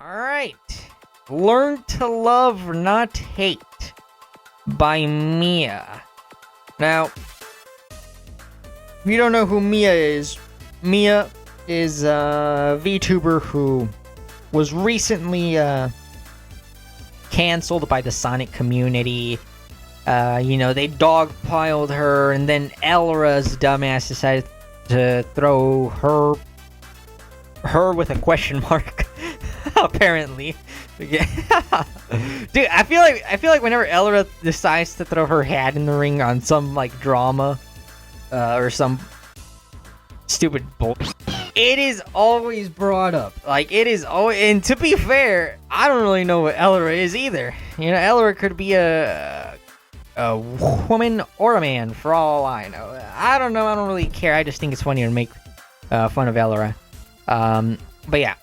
Alright. Learn to Love, Not Hate by Miia. Now, if you don't know who Miia is a VTuber who was recently canceled by the Sonic community. They dogpiled her, and then Elra's dumbass decided to throw her with a question mark. Apparently, yeah. Dude, I feel like whenever Elra decides to throw her hat in the ring on some like drama, or some stupid bull, it is always brought up. Like it is always, and to be fair, I don't really know what Elra is either. Elra could be a woman or a man for all I know. I don't know. I don't really care. I just think it's funny to make fun of Elra. But yeah.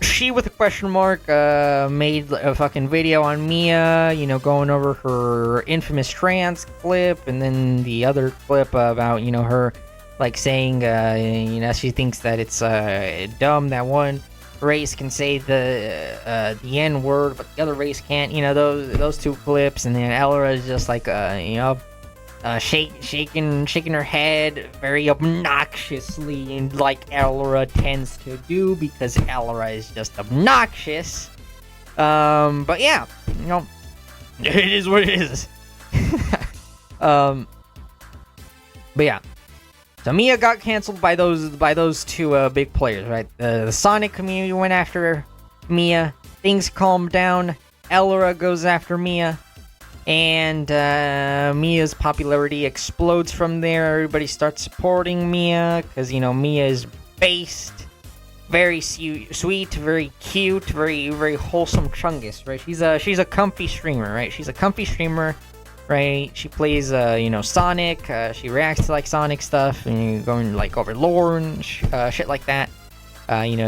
She with a question mark made a fucking video on Miia, going over her infamous trans clip, and then the other clip about her like saying she thinks that it's dumb that one race can say the N word but the other race can't. Those two clips, and then Elra is just like shaking her head very obnoxiously, and like Elra tends to do because Elra is just obnoxious. But yeah, it is what it is. But yeah, so Miia got canceled by those two big players, right? The Sonic community went after Miia. Things calmed down. Elra goes after Miia. And Mia's popularity explodes from there. Everybody starts supporting Miia because Miia is based, very sweet, very cute, very wholesome chungus, right? She's a comfy streamer, right? She's a comfy streamer, right? She plays Sonic. She reacts to like Sonic stuff and going like over lore and shit like that.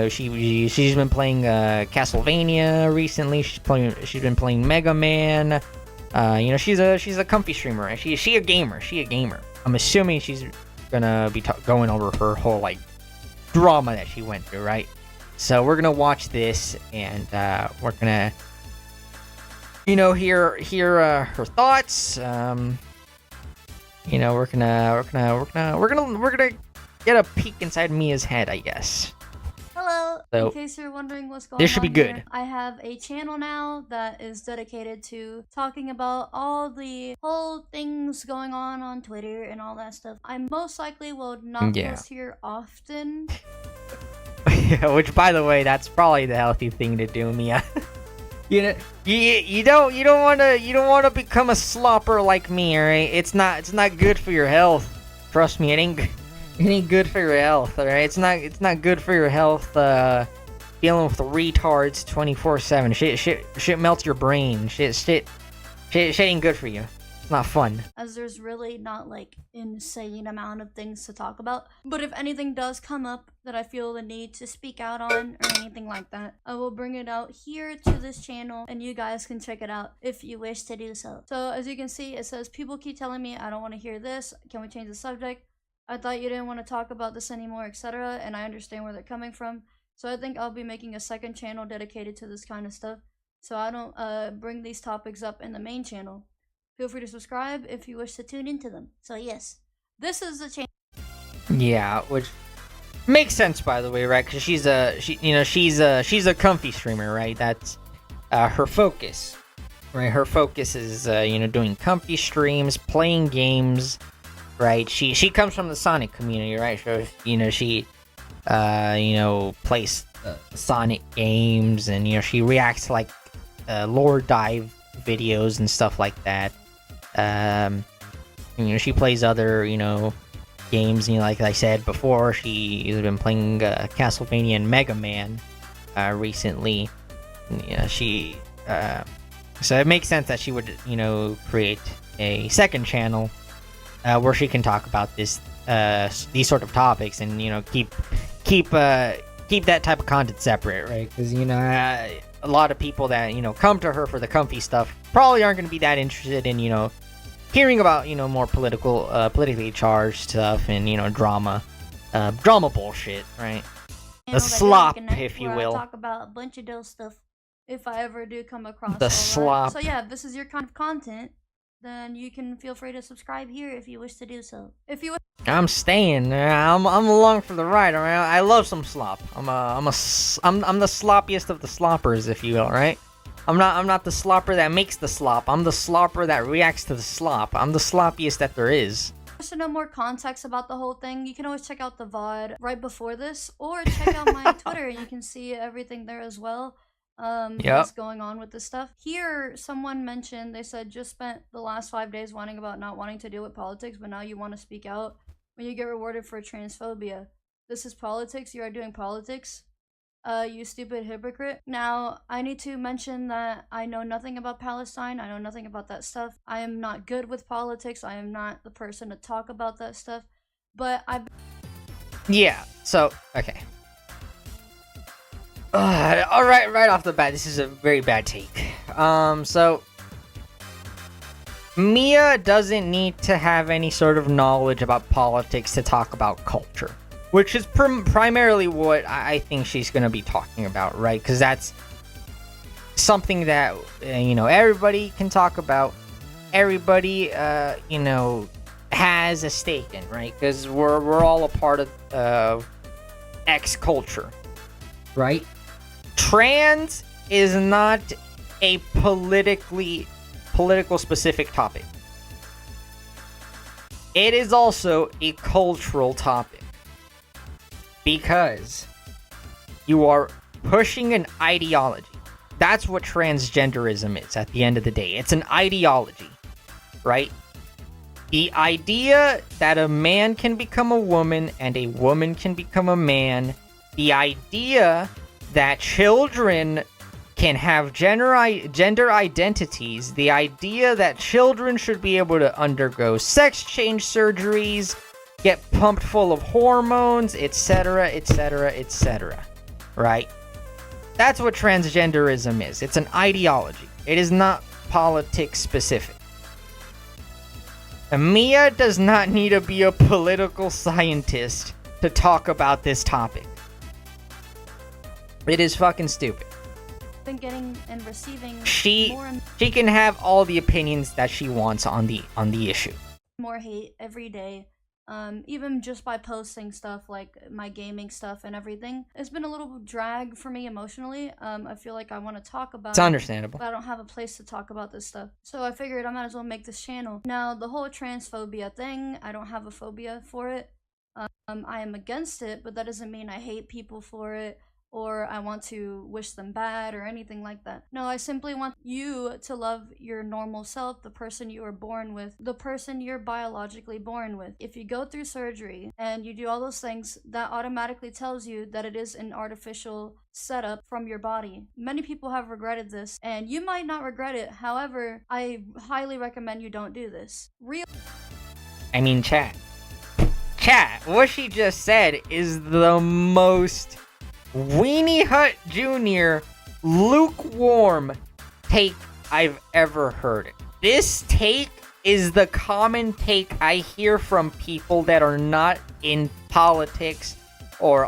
She's been playing Castlevania recently. She's been playing Mega Man. She's a comfy streamer, right? She a gamer. I'm assuming she's gonna be going over her whole like drama that she went through, right? So we're gonna watch this, and we're gonna hear her thoughts. We're gonna get a peek inside Mia's head, I guess. Hello! So, in case you're wondering what's going on, this should be good. here, I have a channel now that is dedicated to talking about all the whole things going on Twitter and all that stuff. I most likely will not post here often. Yeah, which, by the way, that's probably the healthy thing to do, Miia. You don't want to become a slopper like me, alright? It's not good for your health. Trust me, it ain't good for your health, alright? It's not good for your health, dealing with retards 24/7. Shit melts your brain. Shit ain't good for you. It's not fun. As there's really not like insane amount of things to talk about. But if anything does come up that I feel the need to speak out on or anything like that, I will bring it out here to this channel and you guys can check it out if you wish to do so. So as you can see, it says people keep telling me I don't want to hear this. Can we change the subject? I thought you didn't want to talk about this anymore, etc. And I understand where they're coming from. So I think I'll be making a second channel dedicated to this kind of stuff. So I don't bring these topics up in the main channel. Feel free to subscribe if you wish to tune into them. So yes, this is the channel. Yeah, which makes sense, by the way, right? Because she's a comfy streamer, right? That's her focus, right? Her focus is doing comfy streams, playing games, right? She comes from the Sonic community, right? So she plays Sonic games, and she reacts to like lore dive videos and stuff like that. She plays other games, like I said before. She's been playing Castlevania and Mega Man recently. So it makes sense that she would create a second channel where she can talk about these sort of topics, and keep that type of content separate, right? Because a lot of people that come to her for the comfy stuff probably aren't going to be that interested in hearing about more politically charged stuff and drama bullshit, right? channel that you're slop, looking at, if you where will. I talk about a bunch of dope stuff if I ever do come across The all that. slop. So yeah, if this is your kind of content, then you can feel free to subscribe here if you wish to do so. If you I'm staying. I'm along for the ride. All right? I love some slop. I'm the sloppiest of the sloppers, if you will. Right? I'm not the slopper that makes the slop. I'm the slopper that reacts to the slop. I'm the sloppiest that there is. to know more context about the whole thing, you can always check out the VOD right before this, or check out my Twitter and you can see everything there as well. What's going on with this stuff. Here, someone mentioned, they said, just spent the last 5 days whining about not wanting to deal with politics, but now you want to speak out when you get rewarded for transphobia. This is politics, you are doing politics. You stupid hypocrite. Now, I need to mention that I know nothing about Palestine. I know nothing about that stuff. I am not good with politics. I am not the person to talk about that stuff. But Yeah, so, okay. Alright, right off the bat, this is a very bad take. So... Miia doesn't need to have any sort of knowledge about politics to talk about culture. Which is primarily what I think she's going to be talking about, right? Because that's something that, everybody can talk about. Everybody, has a stake in, right? Because we're all a part of X culture, right? Trans is not a political specific topic. It is also a cultural topic. Because you are pushing an ideology. That's what transgenderism is at the end of the day. It's an ideology, right? The idea that a man can become a woman and a woman can become a man. The idea that children can have gender identities. The idea that children should be able to undergo sex change surgeries, get pumped full of hormones, etc., etc., etc. Right? That's what transgenderism is. It's an ideology. It is not politics specific. Miia does not need to be a political scientist to talk about this topic. It is fucking stupid. been getting and receiving She more and can have all the opinions that she wants on the issue. more hate every day. Even just by posting stuff like my gaming stuff and everything. It's been a little drag for me emotionally. I feel like I want to talk about It's understandable. but I don't have a place to talk about this stuff. So I figured I might as well make this channel. Now, the whole transphobia thing, I don't have a phobia for it. I am against it, but that doesn't mean I hate people for it or I want to wish them bad or anything like that. No, I simply want you to love your normal self, the person you were born with, the person you're biologically born with. If you go through surgery and you do all those things, that automatically tells you that it is an artificial setup from your body. Many people have regretted this, and you might not regret it. However, I highly recommend you don't do this. Chat, what she just said is the most Weenie Hut Jr. lukewarm take I've ever heard. This take is the common take I hear from people that are not in politics or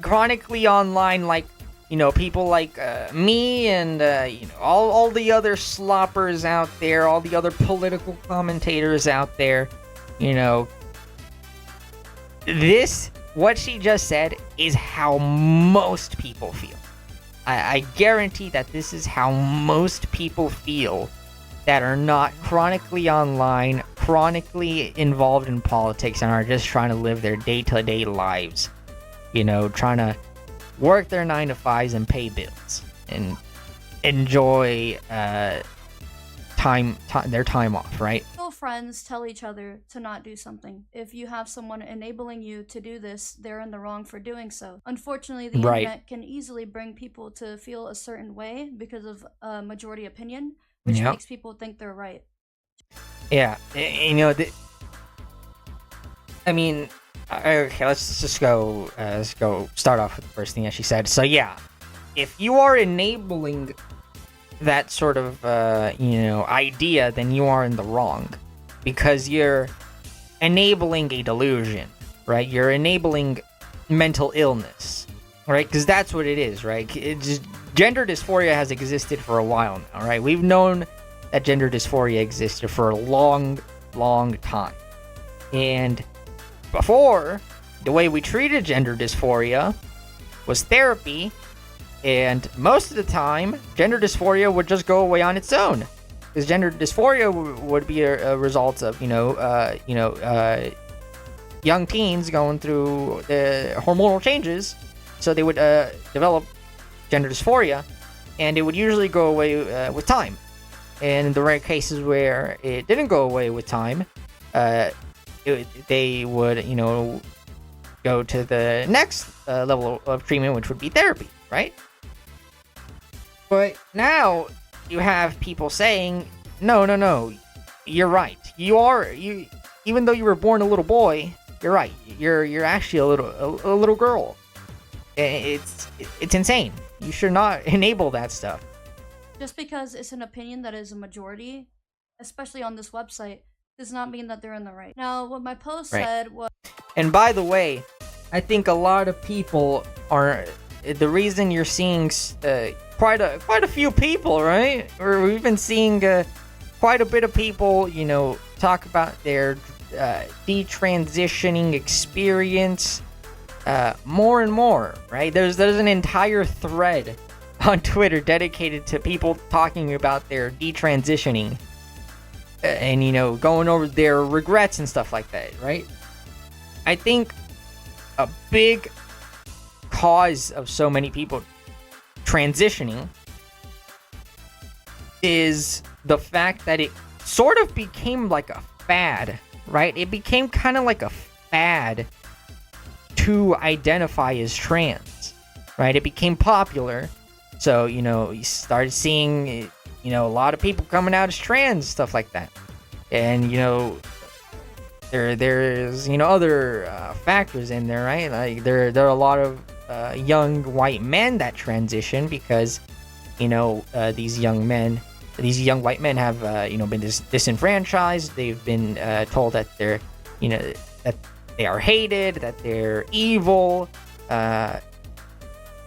chronically online, like, people like me and, all the other sloppers out there, all the other political commentators out there, what she just said is how most people feel. I guarantee that this is how most people feel that are not chronically online, chronically involved in politics, and are just trying to live their day-to-day lives. Trying to work their 9-to-5s and pay bills and enjoy their time off, right? Friends tell each other to not do something. If you have someone enabling you to do this, they're in the wrong for doing so. Unfortunately, the internet can easily bring people to feel a certain way because of majority opinion, which makes people think they're right. Yeah, okay, let's go start off with the first thing that she said. So yeah, if you are enabling that sort of idea, then you are in the wrong, because you're enabling a delusion, right? You're enabling mental illness. right? Because that's what it is, right? Gender dysphoria has existed for a while now, right? We've known that gender dysphoria existed for a long, long time. And before, the way we treated gender dysphoria was therapy, and most of the time, gender dysphoria would just go away on its own. Because gender dysphoria would be a result of, young teens going through hormonal changes, so they would develop gender dysphoria, and it would usually go away with time. And in the rare cases where it didn't go away with time, they would, go to the next level of treatment, which would be therapy, right? But now you have people saying, no, you're right. You, even though you were born a little boy, you're right. You're actually a little girl. It's insane. You should not enable that stuff. Just because it's an opinion that is a majority, especially on this website, does not mean that they're in the right. Now, what my post said was... And by the way, I think a lot of people are... The reason you're seeing quite a few people, right? Or we've been seeing quite a bit of people, talk about their detransitioning experience more and more, right? There's an entire thread on Twitter dedicated to people talking about their detransitioning and going over their regrets and stuff like that, right? I think a big cause of so many people transitioning is the fact that it sort of became like a fad, right? It became kind of like a fad to identify as trans, right? It became popular. So, you started seeing, a lot of people coming out as trans, stuff like that. And, there's, other factors in there, right? Like, there are a lot of young white men that transition because, these young white men have, been disenfranchised. They've been told that they're, that they are hated, that they're evil.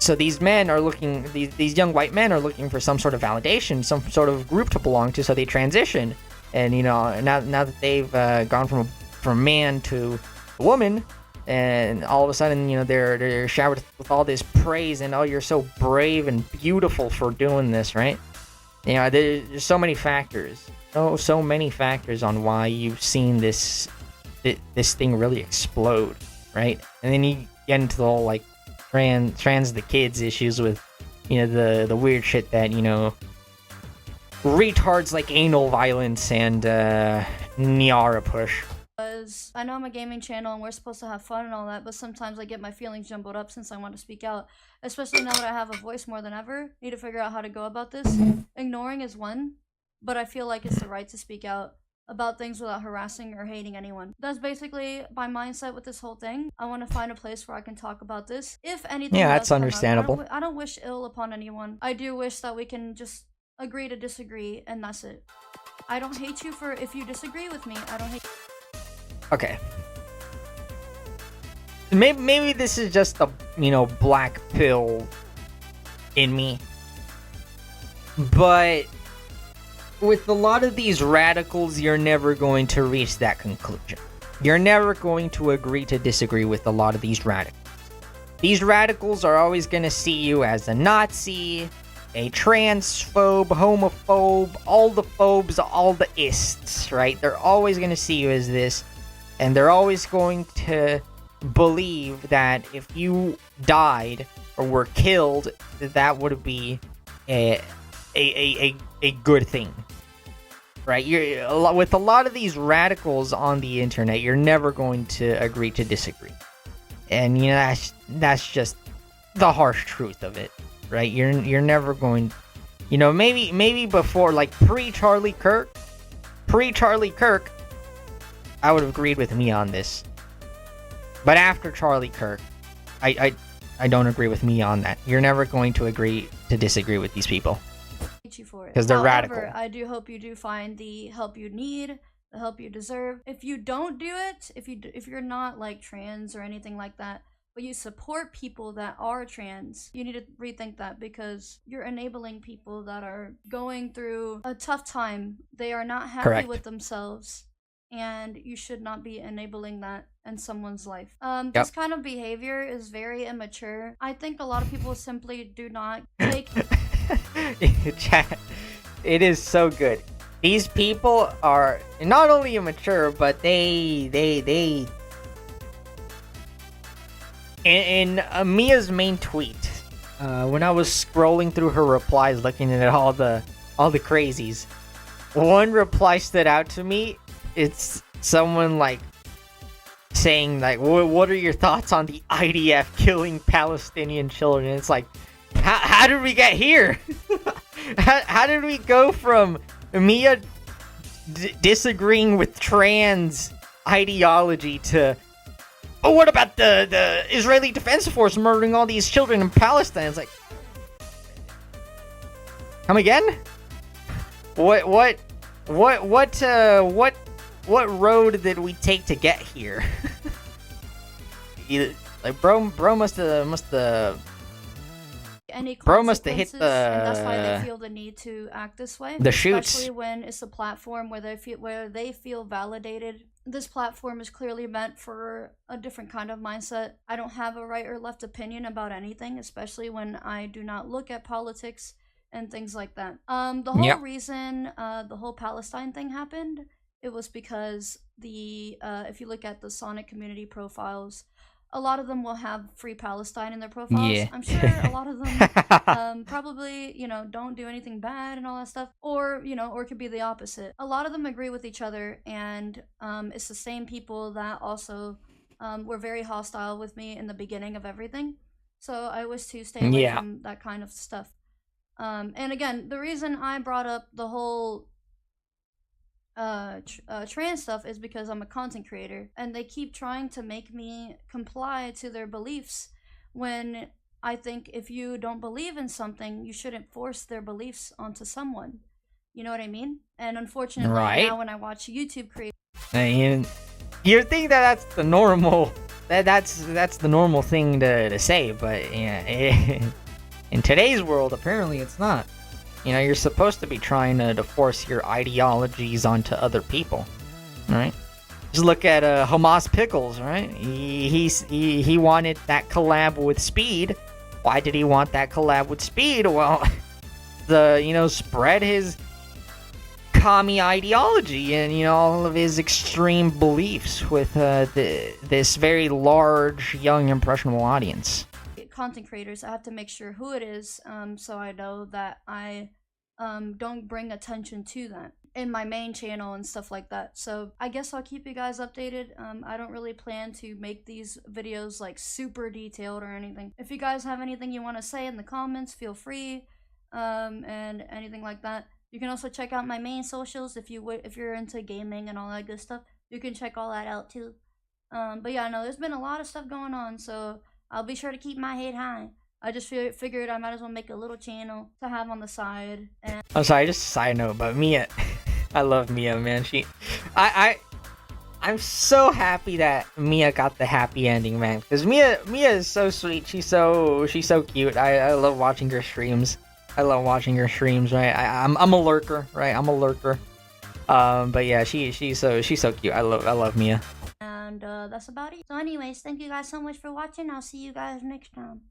So these men are looking, these young white men are looking for some sort of validation, some sort of group to belong to, so they transition. And, now that they've gone from man to woman, and all of a sudden, they're showered with all this praise and, oh, you're so brave and beautiful for doing this, right? There's so many factors. So many factors on why you've seen this thing really explode, right? And then you get into the whole, like, trans the kids issues with, the weird shit that, retards like anal violence and Niara push. I know I'm a gaming channel and we're supposed to have fun and all that, but sometimes I get my feelings jumbled up since I want to speak out. Especially now that I have a voice more than ever. Need to figure out how to go about this. Ignoring is one, but I feel like it's the right to speak out about things without harassing or hating anyone. That's basically my mindset with this whole thing. I want to find a place where I can talk about this. If anything, yeah, that's understandable. I don't wish ill upon anyone. I do wish that we can just agree to disagree, and that's it. I don't hate you for if you disagree with me. I don't hate. Okay. Maybe this is just the black pill in me, but with a lot of these radicals, you're never going to reach that conclusion. You're never going to agree to disagree with a lot of these radicals. These radicals are always going to see you as a Nazi, a transphobe, homophobe, all the phobes, all the ists, right? They're always going to see you as this, and they're always going to believe that if you died or were killed, that would be a good thing, right? With a lot of these radicals on the internet, you're never going to agree to disagree, and that's just the harsh truth of it, right? You're never going, maybe before, like pre-Charlie Kirk, I would have agreed with Miia on this, but after Charlie Kirk, I don't agree with Miia on that. You're never going to agree to disagree with these people. You for it. Because they're However, radical. I do hope you do find the help you need, the help you deserve. If you don't do it, if you're not like trans or anything like that, but you support people that are trans, you need to rethink that, because you're enabling people that are going through a tough time. They are not happy Correct. with themselves, and you should not be enabling that in someone's life. Yep. This kind of behavior is very immature. I think a lot of people simply do not take. Chat, it is so good. These people are not only immature, but they in Mia's main tweet, when I was scrolling through her replies, looking at all the crazies, one reply stood out to me. It's someone like saying like, "What are your thoughts on the IDF killing Palestinian children?" It's like, how did we get here? how did we go from Miia disagreeing with trans ideology to, oh, what about the Israeli Defense Force murdering all these children in Palestine? It's like, come again? What road did we take to get here? Like, bro must have Any Bro must have hit consequences, and that's why they feel the need to act this way. the shoots. Especially when it's a platform where they feel validated. This platform is clearly meant for a different kind of mindset. I don't have a right or left opinion about anything, especially when I do not look at politics and things like that. The whole reason the whole Palestine thing happened, it was because if you look at the Sonic community profiles, a lot of them will have Free Palestine in their profiles. Yeah. I'm sure a lot of them probably, don't do anything bad and all that stuff. Or, or it could be the opposite. A lot of them agree with each other, and it's the same people that also were very hostile with me in the beginning of everything. So I wish to stay away from that kind of stuff. And again, the reason I brought up the whole trans stuff is because I'm a content creator, and they keep trying to make me comply to their beliefs, when I think if you don't believe in something, you shouldn't force their beliefs onto someone. You know what I mean? And unfortunately, now when I watch YouTube creators, and you think that's the normal that's the normal thing to say, but yeah, in today's world, apparently it's not. You're supposed to be trying to force your ideologies onto other people, right? Just look at Hamas Pickles, right? He wanted that collab with Speed. Why did he want that collab with Speed? Well, spread his commie ideology and all of his extreme beliefs with this very large, young, impressionable audience. Content creators, I have to make sure who it is, so I know that I don't bring attention to that in my main channel and stuff like that. So I guess I'll keep you guys updated. I don't really plan to make these videos like super detailed or anything. If you guys have anything you want to say in the comments, feel free, and anything like that. You can also check out my main socials if you're into gaming and all that good stuff. You can check all that out too. But yeah, no, there's been a lot of stuff going on, so I'll be sure to keep my head high. I just figured I might as well make a little channel to have on the side. And I'm sorry, just a side note about Miia. I love Miia, man. I'm so happy that Miia got the happy ending, man. Because Miia is so sweet. She's so cute. I love watching her streams. Right? I'm a lurker, right? I'm a lurker. But yeah, she's so cute. I love Miia. And that's about it. So anyways, thank you guys so much for watching. I'll see you guys next time.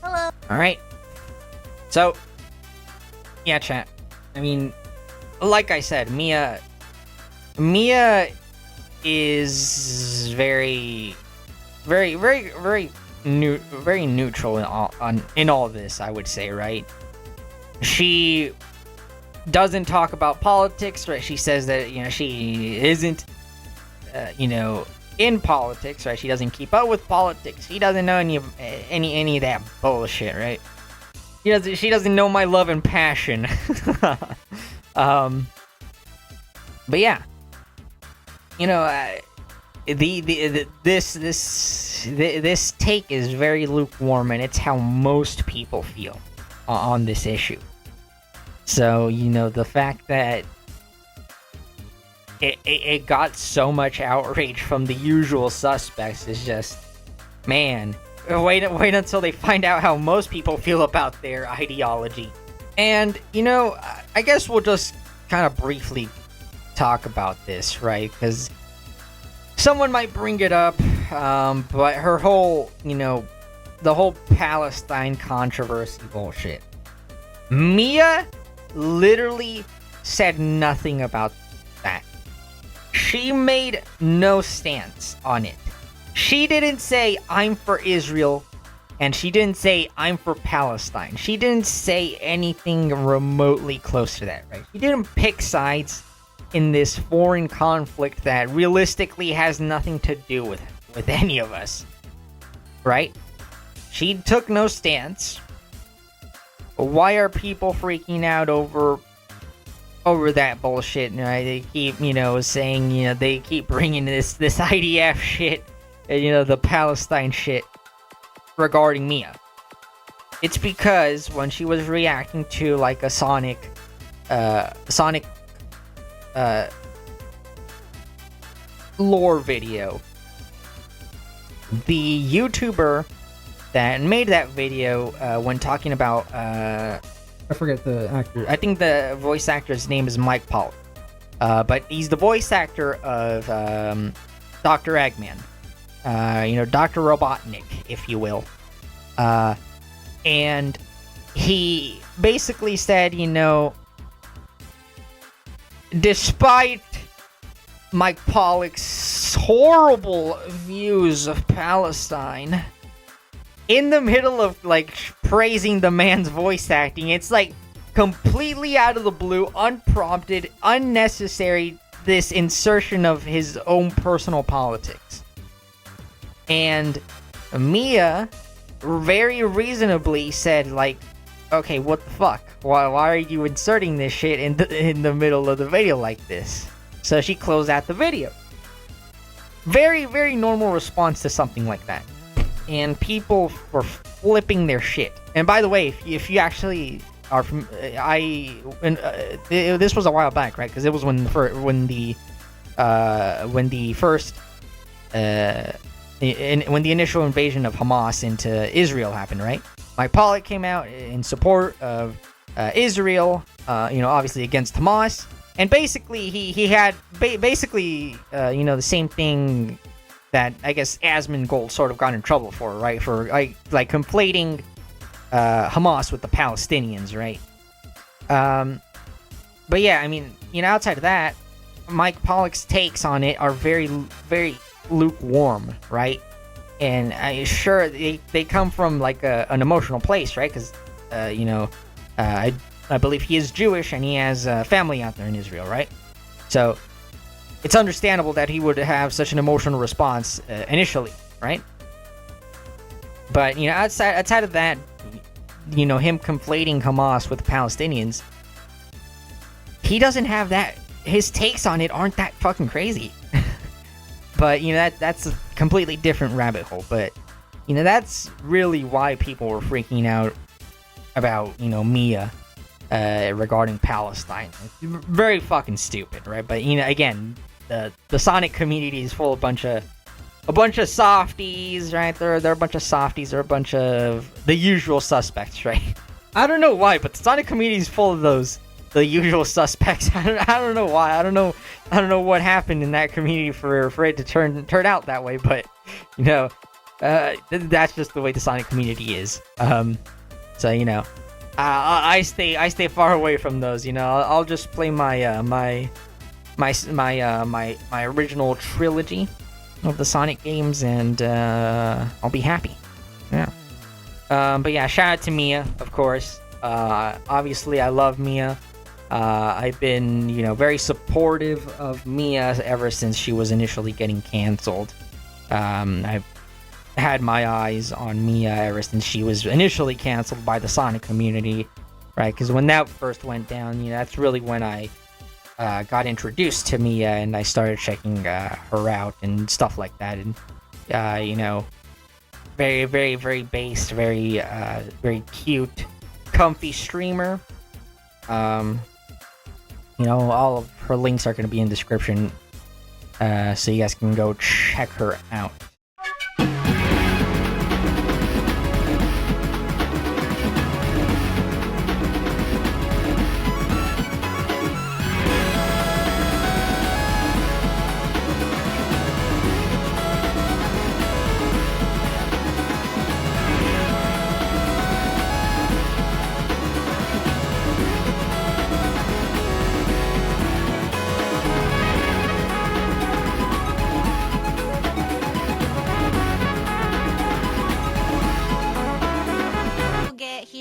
Hello. Alright. So, yeah, chat. I mean, like I said, Miia is very neutral in all this, I would say, right? She doesn't talk about politics, right? She says that, she isn't in politics, right? She doesn't keep up with politics. She doesn't know any of that bullshit, right? She doesn't know my love and passion. But yeah, this take is very lukewarm, and it's how most people feel on this issue. So the fact that it got so much outrage from the usual suspects is just Man, wait until they find out how most people feel about their ideology. And, I guess we'll just kind of briefly talk about this, right? Because someone might bring it up, but her whole, the whole Palestine controversy bullshit. Miia literally said nothing about that. She made no stance on it. She didn't say, I'm for Israel, and she didn't say, I'm for Palestine. She didn't say anything remotely close to that, right? She didn't pick sides in this foreign conflict that realistically has nothing to do with any of us, right? She took no stance. Why are people freaking out over that bullshit? Right? They keep, saying, they keep bringing this IDF shit, and, the Palestine shit regarding Miia. It's because when she was reacting to like a Sonic lore video, the YouTuber that made that video, when talking about, I forget the actor. I think the voice actor's name is Mike Pollock. But he's the voice actor of Dr. Eggman. Dr. Robotnik, if you will. And he basically said, despite Mike Pollock's horrible views of Palestine, in the middle of praising the man's voice acting, it's completely out of the blue, unprompted, unnecessary, this insertion of his own personal politics. And Miia very reasonably said, okay, what the fuck? Why are you inserting this shit in the middle of the video like this? So she closed out the video. Very, very normal response to something like that. And people were flipping their shit. And by the way, if you actually are from, this was a while back, right? Because it was when the initial invasion of Hamas into Israel happened, right? Mike Pollock came out in support of Israel, obviously against Hamas, and basically he had the same thing that I guess Asmongold sort of got in trouble for, right? For conflating Hamas with the Palestinians, right? But yeah, I mean, outside of that, Mike Pollock's takes on it are very, very lukewarm, right? And sure, they come from an emotional place, right? Because I believe he is Jewish and he has family out there in Israel, right? So it's understandable that he would have such an emotional response initially, right? But outside of that, him conflating Hamas with the Palestinians, he doesn't have that. His takes on it aren't that fucking crazy. But that's a completely different rabbit hole. But that's really why people were freaking out about Miia regarding Palestine. It's very fucking stupid, right? But again, the Sonic community is full of a bunch of softies, right? They're a bunch of softies. They're a bunch of the usual suspects, right? I don't know why, but the Sonic community is full of the usual suspects. I don't know why. I don't know what happened in that community for it to turn out that way. But that's just the way the Sonic community is. So I stay far away from those. I'll just play my original trilogy of the Sonic games, and I'll be happy. Yeah. But yeah, shout out to Miia, of course. Obviously, I love Miia. I've been, very supportive of Miia ever since she was initially getting canceled. I've had my eyes on Miia ever since she was initially canceled by the Sonic community, right? Because when that first went down, that's really when I got introduced to Miia, and I started checking her out and stuff like that. And very, very, very based, very, very cute, comfy streamer. All of her links are going to be in the description, so you guys can go check her out.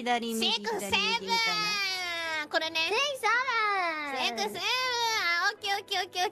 左右セクセブ左右みたいな。ンこれね。セクセブンオッケーオッケーオッケーオッ